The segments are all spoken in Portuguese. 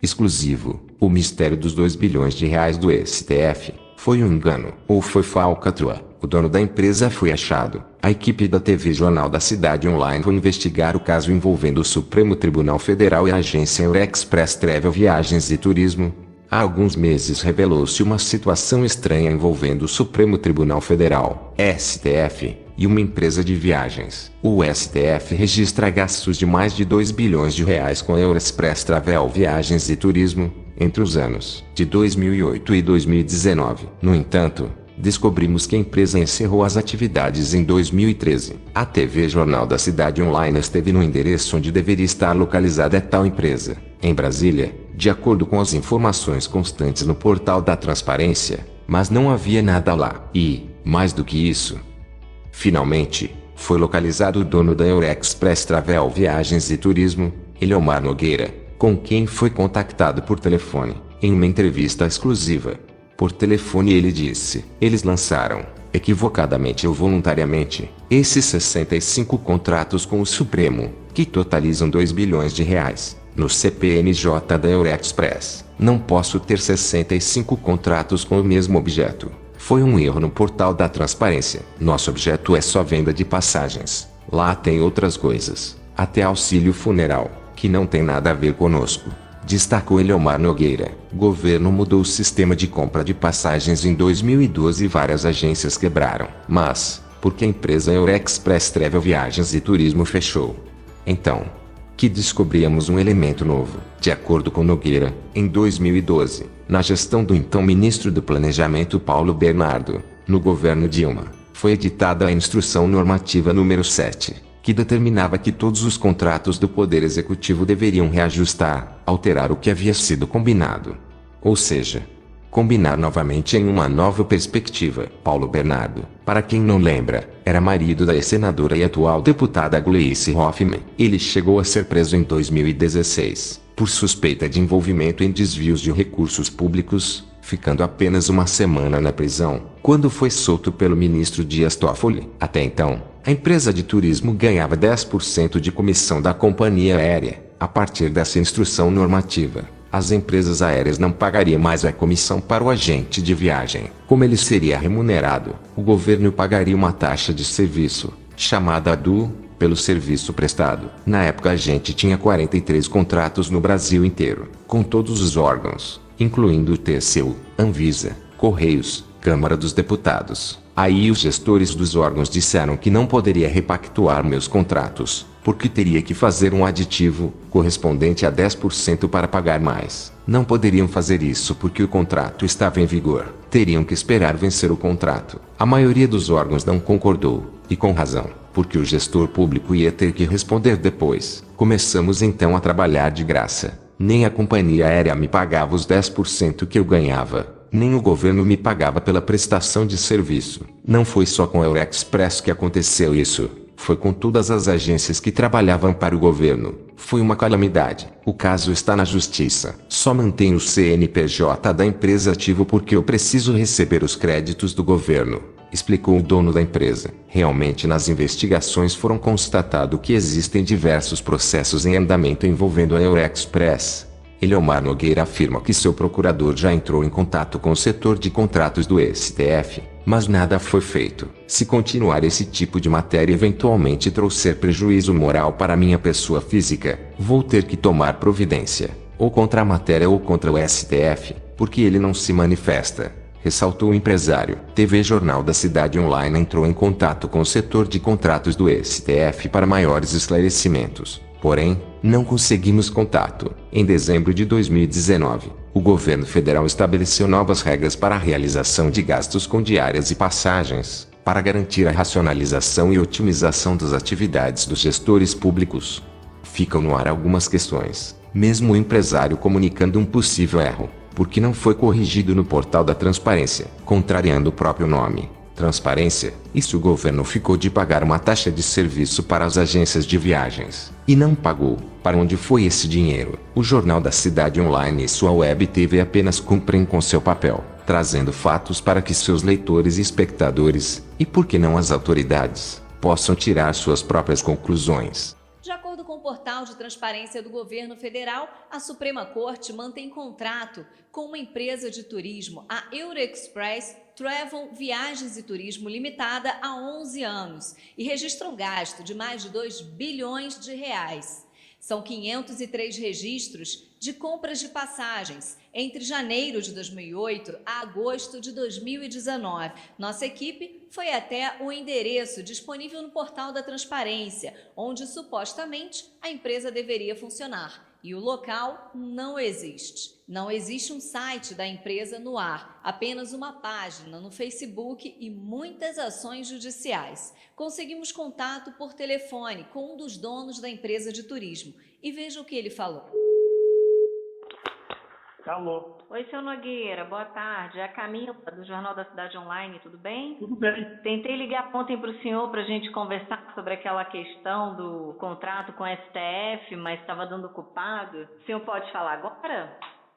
exclusivo. O mistério dos 2 bilhões de reais do STF foi um engano ou foi falcatrua? O dono da empresa foi achado. A equipe da TV Jornal da Cidade Online foi investigar o caso envolvendo o Supremo Tribunal Federal e a agência Eurexpress Travel Viagens e Turismo. Há alguns meses revelou-se uma situação estranha envolvendo o Supremo Tribunal Federal, STF, e uma empresa de viagens. O STF registra gastos de mais de 2 bilhões de reais com a Eurexpress Travel Viagens e Turismo entre os anos de 2008 e 2019. No entanto, descobrimos que a empresa encerrou as atividades em 2013. A TV Jornal da Cidade Online esteve no endereço onde deveria estar localizada tal empresa, em Brasília, de acordo com as informações constantes no portal da Transparência, mas não havia nada lá. E, mais do que isso, finalmente, foi localizado o dono da Eurexpress Travel Viagens e Turismo, Eliomar Nogueira, com quem foi contactado por telefone, em uma entrevista exclusiva. Por telefone ele disse: eles lançaram, equivocadamente ou voluntariamente, esses 65 contratos com o Supremo, que totalizam 2 bilhões de reais, no CPMJ da Eurexpress. Não posso ter 65 contratos com o mesmo objeto. Foi um erro no portal da Transparência. Nosso objeto é só venda de passagens. Lá tem outras coisas, até auxílio funeral, que não tem nada a ver conosco, destacou Eliomar Nogueira. O governo mudou o sistema de compra de passagens em 2012 e várias agências quebraram. Mas, por que a empresa Eurexpress Travel Viagens e Turismo fechou? Então, que descobríamos um elemento novo. De acordo com Nogueira, em 2012, na gestão do então ministro do Planejamento Paulo Bernardo, no governo Dilma, foi editada a Instrução Normativa número 7, que determinava que todos os contratos do Poder Executivo deveriam reajustar, alterar o que havia sido combinado. Ou seja, combinar novamente em uma nova perspectiva. Paulo Bernardo, para quem não lembra, era marido da ex-senadora e atual deputada Gleice Hoffmann. Ele chegou a ser preso em 2016, por suspeita de envolvimento em desvios de recursos públicos, ficando apenas uma semana na prisão, quando foi solto pelo ministro Dias Toffoli. Até então, a empresa de turismo ganhava 10% de comissão da companhia aérea. A partir dessa instrução normativa, as empresas aéreas não pagariam mais a comissão para o agente de viagem. Como ele seria remunerado, o governo pagaria uma taxa de serviço, chamada ADU, pelo serviço prestado. Na época a gente tinha 43 contratos no Brasil inteiro, com todos os órgãos, incluindo o TCU, Anvisa, Correios, Câmara dos Deputados. Aí os gestores dos órgãos disseram que não poderia repactuar meus contratos, porque teria que fazer um aditivo, correspondente a 10% para pagar mais. Não poderiam fazer isso porque o contrato estava em vigor. Teriam que esperar vencer o contrato. A maioria dos órgãos não concordou, e com razão, porque o gestor público ia ter que responder depois. Começamos então a trabalhar de graça. Nem a companhia aérea me pagava os 10% que eu ganhava, nem o governo me pagava pela prestação de serviço. Não foi só com a Eurexpress que aconteceu isso. Foi com todas as agências que trabalhavam para o governo. Foi uma calamidade. O caso está na justiça. Só mantenho o CNPJ da empresa ativo porque eu preciso receber os créditos do governo, explicou o dono da empresa. Realmente nas investigações foram constatado que existem diversos processos em andamento envolvendo a Eurexpress. Eliomar Nogueira afirma que seu procurador já entrou em contato com o setor de contratos do STF, mas nada foi feito. Se continuar esse tipo de matéria eventualmente trouxer prejuízo moral para minha pessoa física, vou ter que tomar providência, ou contra a matéria ou contra o STF, porque ele não se manifesta, ressaltou o empresário. TV Jornal da Cidade Online entrou em contato com o setor de contratos do STF para maiores esclarecimentos. Porém, não conseguimos contato. Em dezembro de 2019, o governo federal estabeleceu novas regras para a realização de gastos com diárias e passagens, para garantir a racionalização e otimização das atividades dos gestores públicos. Ficam no ar algumas questões, mesmo o empresário comunicando um possível erro, porque não foi corrigido no portal da Transparência, contrariando o próprio nome. Transparência, e se o governo ficou de pagar uma taxa de serviço para as agências de viagens, e não pagou, para onde foi esse dinheiro? O Jornal da Cidade Online e sua web TV apenas cumprem com seu papel, trazendo fatos para que seus leitores e espectadores, e por que não as autoridades, possam tirar suas próprias conclusões. De acordo com o portal de transparência do governo federal, a Suprema Corte mantém contrato com uma empresa de turismo, a Eurexpress Travel Viagens e Turismo Limitada, há 11 anos e registra um gasto de mais de 2 bilhões de reais. São 503 registros de compras de passagens entre janeiro de 2008 a agosto de 2019. Nossa equipe foi até o endereço disponível no portal da transparência, onde supostamente a empresa deveria funcionar. E o local não existe. Não existe um site da empresa no ar, apenas uma página no Facebook e muitas ações judiciais. Conseguimos contato por telefone com um dos donos da empresa de turismo e veja o que ele falou. Alô. Oi, seu Nogueira, boa tarde. É a Camila, do Jornal da Cidade Online, tudo bem? Tudo bem. Tentei ligar ontem para o senhor para a gente conversar sobre aquela questão do contrato com a STF, mas estava dando ocupado. O senhor pode falar agora?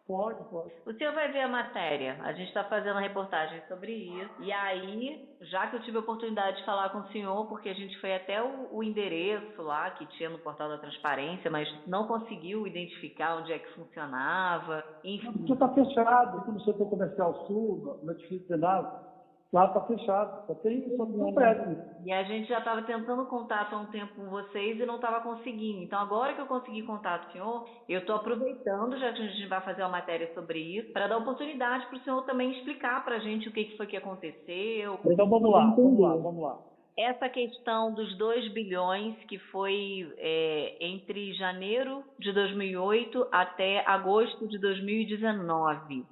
Pode. O senhor vai ver a matéria. A gente está fazendo a reportagem sobre isso. E aí, já que eu tive a oportunidade de falar com o senhor, porque a gente foi até o endereço lá que tinha no portal da transparência, mas não conseguiu identificar onde é que funcionava. Enfim. Porque está fechado. Aqui no setor comercial sul, no edifício Senado, lá está fechado. Só tem um prédio. E a gente já estava tentando contato há um tempo com vocês e não estava conseguindo. Então, agora que eu consegui contato com o senhor, eu estou aproveitando, já que a gente vai fazer uma matéria sobre isso, para dar oportunidade para o senhor também explicar para a gente o que foi que aconteceu. Então, vamos lá. Essa questão dos 2 bilhões, que foi entre janeiro de 2008 até agosto de 2019.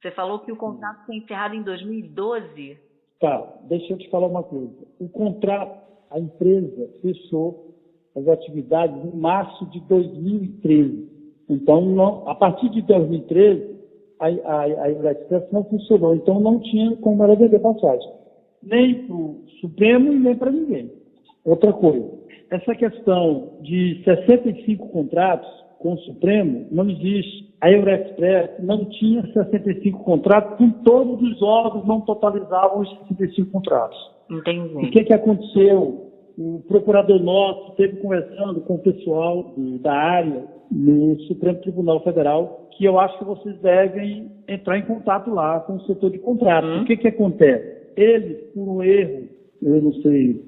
Você falou que o contrato foi encerrado em 2012? Tá, deixa eu te falar uma coisa. O contrato, a empresa fechou as atividades em março de 2013. Então, a partir de 2013, a Eurexpress não funcionou. Então, não tinha como ela vender passagem. Nem para o Supremo e nem para ninguém. Outra coisa, essa questão de 65 contratos com o Supremo não existe. A Eurexpress não tinha 65 contratos, com todos os órgãos não totalizavam os 65 contratos. Entendi. O que aconteceu? O procurador nosso esteve conversando com o pessoal da área no Supremo Tribunal Federal, que eu acho que vocês devem entrar em contato lá com o setor de contratos. O que acontece? Eles, por um erro, eu não sei,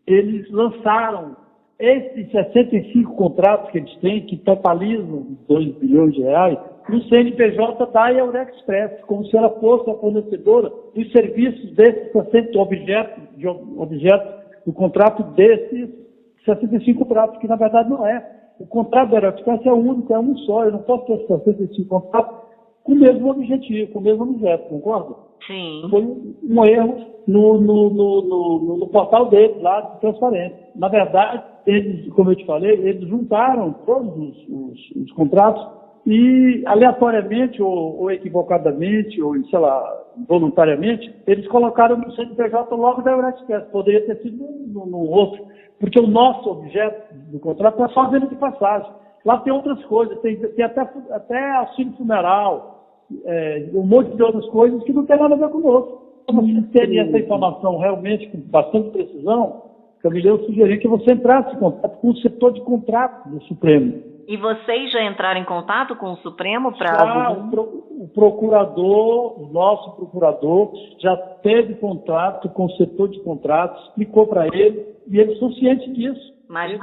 eles lançaram esses 65 contratos que eles têm, que totalizam 2 bilhões de reais, no CNPJ da Eurexpress, como se ela fosse a fornecedora dos serviços desses 60 objetos do contrato desses 65 contratos, que na verdade não é. O contrato da Eurexpress é único, é um só. Eu não posso ter 65 contratos com o mesmo objetivo, com o mesmo objeto, concorda? Sim. Foi um erro no portal deles, lá de transparência. Na verdade, eles, como eu te falei, eles juntaram todos os contratos e, aleatoriamente, ou equivocadamente, ou, sei lá, voluntariamente, eles colocaram no CNPJ logo da Eurexpress. Poderia ter sido no outro, porque o nosso objeto do contrato é só venda de passagem. Lá tem outras coisas, tem até auxílio funeral, um monte de outras coisas que não tem nada a ver conosco. Para você ter essa informação realmente com bastante precisão, Camila, eu sugeri que você entrasse em contato com o setor de contrato do Supremo. E vocês já entraram em contato com o Supremo para... O procurador, o nosso procurador, já teve contato com o setor de contratos, explicou para ele, e eles são cientes disso. Mas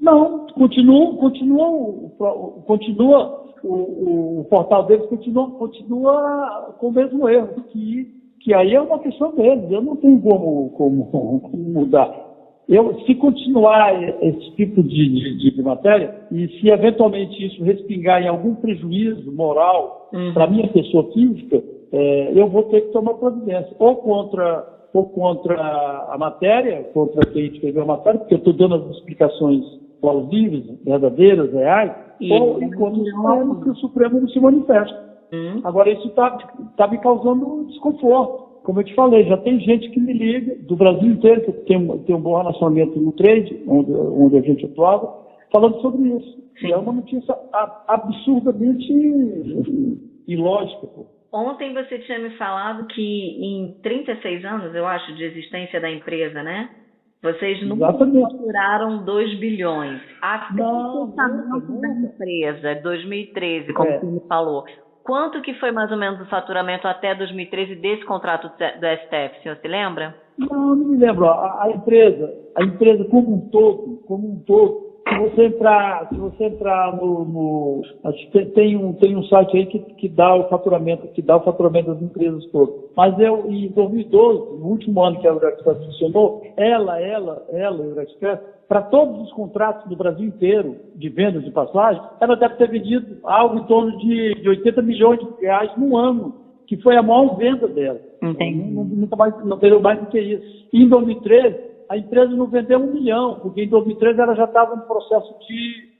não, continua o portal deles continua com o mesmo erro, que aí é uma questão deles, eu não tenho como mudar. Se continuar esse tipo de matéria, e se eventualmente isso respingar em algum prejuízo moral para a minha pessoa física, eu vou ter que tomar providência, ou contra a matéria, contra quem escreveu a matéria, porque eu estou dando as explicações plausíveis, verdadeiras, reais, ou enquanto o Supremo não se manifesta. Agora, isso está me causando desconforto. Como eu te falei, já tem gente que me liga, do Brasil inteiro, que tem um bom relacionamento no trade, onde a gente atuava, falando sobre isso. Sim. É uma notícia absurdamente ilógica. Pô. Ontem você tinha me falado que em 36 anos, eu acho, de existência da empresa, né? Vocês nunca Exatamente. faturaram 2 bilhões. Até o fechamento da empresa, 2013, como você me falou. Quanto que foi mais ou menos o faturamento até 2013 desse contrato do STF, o senhor se lembra? Não me lembro. A empresa como um todo, se você entrar acho que tem um site aí que dá o faturamento das empresas todas. Mas em 2012, no último ano que a Eurexpress funcionou, ela, a Eurexpress, para todos os contratos do Brasil inteiro de vendas de passagem, ela deve ter vendido algo em torno de 80 milhões de reais no ano, que foi a maior venda dela. Entendi. Não vendeu mais do que isso. E em 2013, a empresa não vendeu 1 milhão, porque em 2013 ela já estava no processo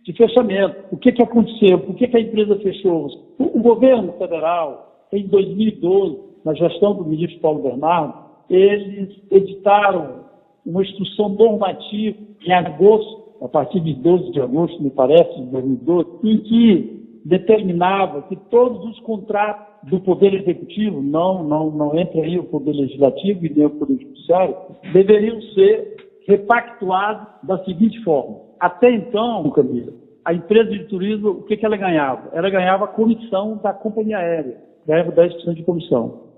de fechamento. O que aconteceu? Por que a empresa fechou? O governo federal, em 2012, na gestão do ministro Paulo Bernardo, eles editaram uma instrução normativa em agosto, a partir de 12 de agosto, me parece, de 2012, em que determinava que todos os contratos do Poder Executivo, não entra aí o Poder Legislativo e nem o Poder Judiciário, deveriam ser repactuados da seguinte forma. Até então, Camila, a empresa de turismo, o que ela ganhava? Ela ganhava a comissão da companhia aérea, ganhava 10% de comissão.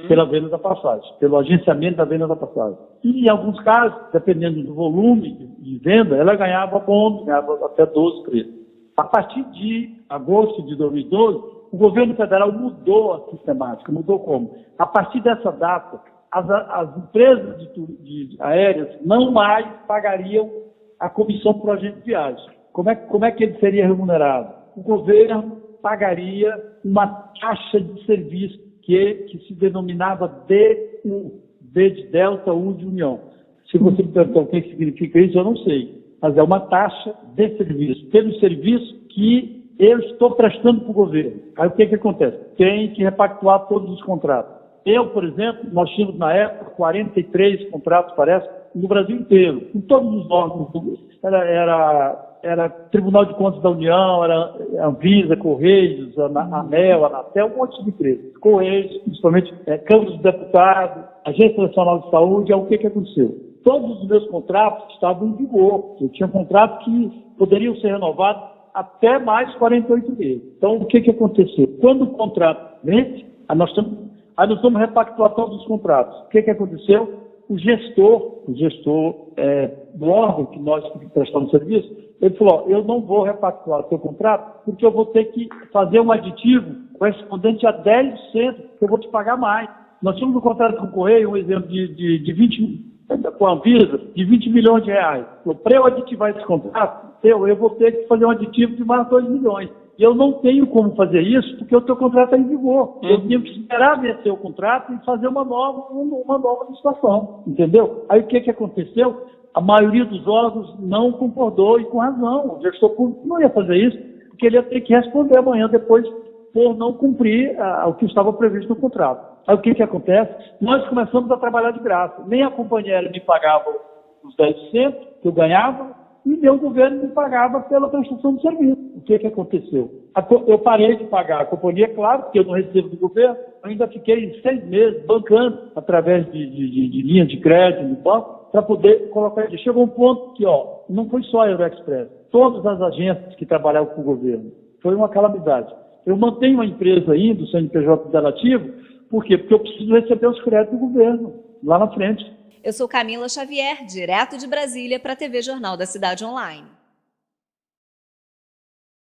Pela venda da passagem, pelo agenciamento da venda da passagem. E em alguns casos, dependendo do volume de venda, ela ganhava bônus, ganhava até 12, 13. A partir de agosto de 2012, o governo federal mudou a sistemática. Mudou como? A partir dessa data, as empresas aéreas não mais pagariam a comissão para o agente de viagem. Como é que ele seria remunerado? O governo pagaria uma taxa de serviço que se denominava DU, D de Delta, U de União. Se você me perguntar o que significa isso, eu não sei. Mas é uma taxa de serviço, pelo serviço que eu estou prestando para o governo. Aí o que acontece? Tem que repactuar todos os contratos. Eu, por exemplo, nós tínhamos na época 43 contratos, parece, no Brasil inteiro, com todos os órgãos. Era Tribunal de Contas da União, era Anvisa, Correios, ANEL, Anatel, um monte de empresas. Correios, principalmente Câmara dos Deputados, Agência Nacional de Saúde. O que aconteceu? Todos os meus contratos estavam em vigor. Eu tinha contratos que poderiam ser renovados até mais 48 meses. Então, o que aconteceu? Quando o contrato vence, aí nós vamos repactuar todos os contratos. O que aconteceu? O gestor do órgão que nós prestamos serviço, ele falou, eu não vou repactuar o seu contrato porque eu vou ter que fazer um aditivo correspondente a 10%, que eu vou te pagar mais. Nós tínhamos um contrato com o Correio, um exemplo de 20, com a Anvisa, de 20 milhões de reais. Para eu aditivar esse contrato, eu vou ter que fazer um aditivo de mais 2 milhões. E eu não tenho como fazer isso porque o teu contrato está em vigor. Eu tenho que esperar vencer o contrato e fazer uma nova licitação, entendeu? Aí o que aconteceu? A maioria dos órgãos não concordou e com razão. O gestor público não ia fazer isso porque ele ia ter que responder amanhã depois por não cumprir o que estava previsto no contrato. Aí o que acontece? Nós começamos a trabalhar de graça. Nem a companhia aérea me pagava os 10% que eu ganhava, e meu governo me pagava pela prestação de serviço. O que aconteceu? Eu parei de pagar a companhia, claro, porque eu não recebo do governo, ainda fiquei 6 meses bancando através de linha de crédito no banco para poder colocar. Chegou um ponto que, não foi só a Eurexpress, todas as agências que trabalhavam com o governo, foi uma calamidade. Eu mantenho a empresa ainda, o CNPJ dela ativo, por quê? Porque eu preciso receber os créditos do governo lá na frente. Eu sou Camila Xavier, direto de Brasília para a TV Jornal da Cidade Online.